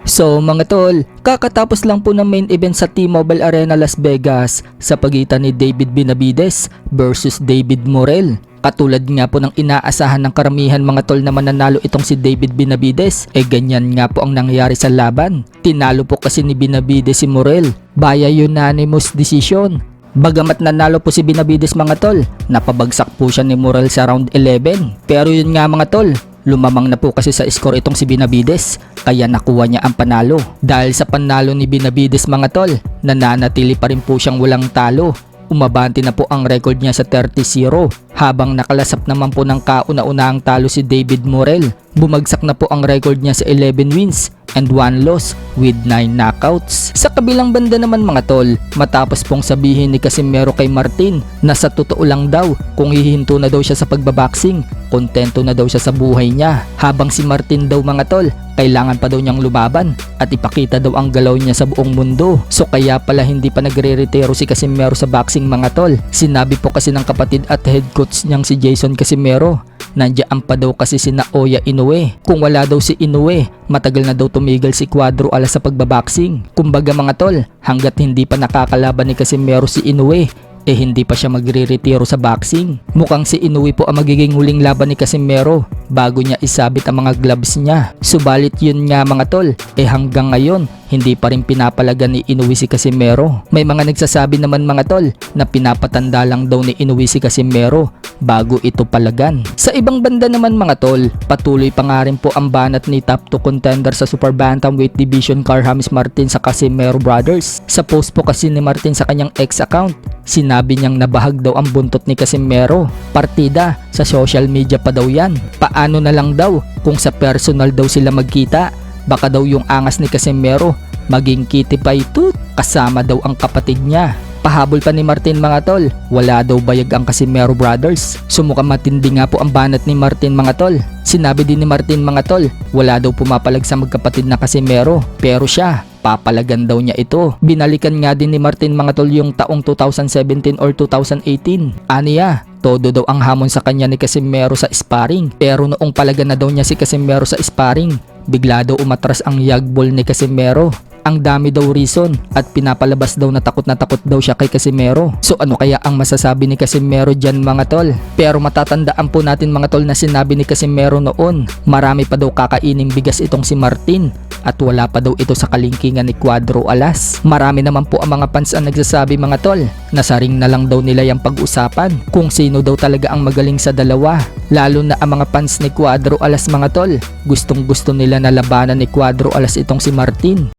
So mga tol, kakatapos lang po ng main event sa T-Mobile Arena Las Vegas sa pagitan ni David Benavides versus David Morrell. Katulad nga po ng inaasahan ng karamihan mga tol na mananalo itong si David Benavides, ganyan nga po ang nangyari sa laban. Tinalo po kasi ni Benavides si Morrell via unanimous decision. Bagamat nanalo po si Benavides mga tol, napabagsak po siya ni Morrell sa round 11. Pero yun nga mga tol, lumamang na po kasi sa score itong si Benavides, kaya nakuha niya ang panalo. Dahil sa panalo ni Benavides mga tol, nananatili pa rin po siyang walang talo. Umabante na po ang record niya sa 30-0 habang nakalasap naman po ng kauna-unahang talo si David Morrell. Bumagsak na po ang record niya sa 11 wins and 1 loss with 9 knockouts. Sa kabilang banda naman mga tol, matapos pong sabihin ni Casimero kay Martin na sa totoo lang daw kung hihinto na daw siya sa pagbaboxing, kontento na daw siya sa buhay niya. Habang si Martin daw mga tol, kailangan pa daw niyang lumaban at ipakita daw ang galaw niya sa buong mundo. So kaya pala hindi pa nagre-retiro si Casimero sa boxing mga tol. Sinabi po kasi ng kapatid at head coach niyang si Jason Casimero, nandiyan pa daw kasi si Naoya Inoue. Kung wala daw si Inoue, matagal na daw tumigil si Cuadro Alas sa pagbaboxing. Kumbaga mga tol, hanggat hindi pa nakakalaban ni Casimero si Inoue, hindi pa siya magre-retiro sa boxing. Mukhang si Inoue po ang magiging huling laban ni Casimero bago niya isabit ang mga gloves niya. Subalit yun nga mga tol, hanggang ngayon hindi pa rin pinapalagan ni Inoue si Casimero. May mga nagsasabi naman mga tol na pinapatanda lang daw ni Inoue si Casimero bago ito palagan. Sa ibang banda naman mga tol, patuloy pa nga rin po ang banat ni top 2 contender sa Super Bantamweight Division Carl-James Martin sa Casimero Brothers. Sa post po kasi ni Martin sa kanyang X account, sinabi niyang nabahag daw ang buntot ni Casimero. Partida, sa social media pa daw yan. Paano na lang daw kung sa personal daw sila magkita? Baka daw yung angas ni Casimero maging kitty pa ito, kasama daw ang kapatid niya. Pahabol pa ni Martin mga tol, wala daw bayag ang Casimero Brothers. Sumukhang matindi nga po ang banat ni Martin mga tol. Sinabi din ni Martin mga tol, wala daw pumapalag sa magkapatid na Casimero, pero siya, papalagan daw niya ito. Binalikan nga din ni Martin mga tol yung taong 2017 or 2018. Aniya, todo daw ang hamon sa kanya ni Casimero sa sparring. Pero noong palagan na daw niya si Casimero sa sparring, bigla daw umatras ang yagbol ni Casimero. Ang dami daw reason at pinapalabas daw na takot daw siya kay Casimero. So ano kaya ang masasabi ni Casimero dyan mga tol? Pero matatandaan po natin mga tol na sinabi ni Casimero noon, marami pa daw kakaining bigas itong si Martin at wala pa daw ito sa kalingkingan ni Cuadro Alas. Marami naman po ang mga fans ang nagsasabi mga tol na saring na lang daw nila yung pag-usapan kung sino daw talaga ang magaling sa dalawa. Lalo na ang mga fans ni Cuadro Alas mga tol, gustong gusto nila na labanan ni Cuadro Alas itong si Martin.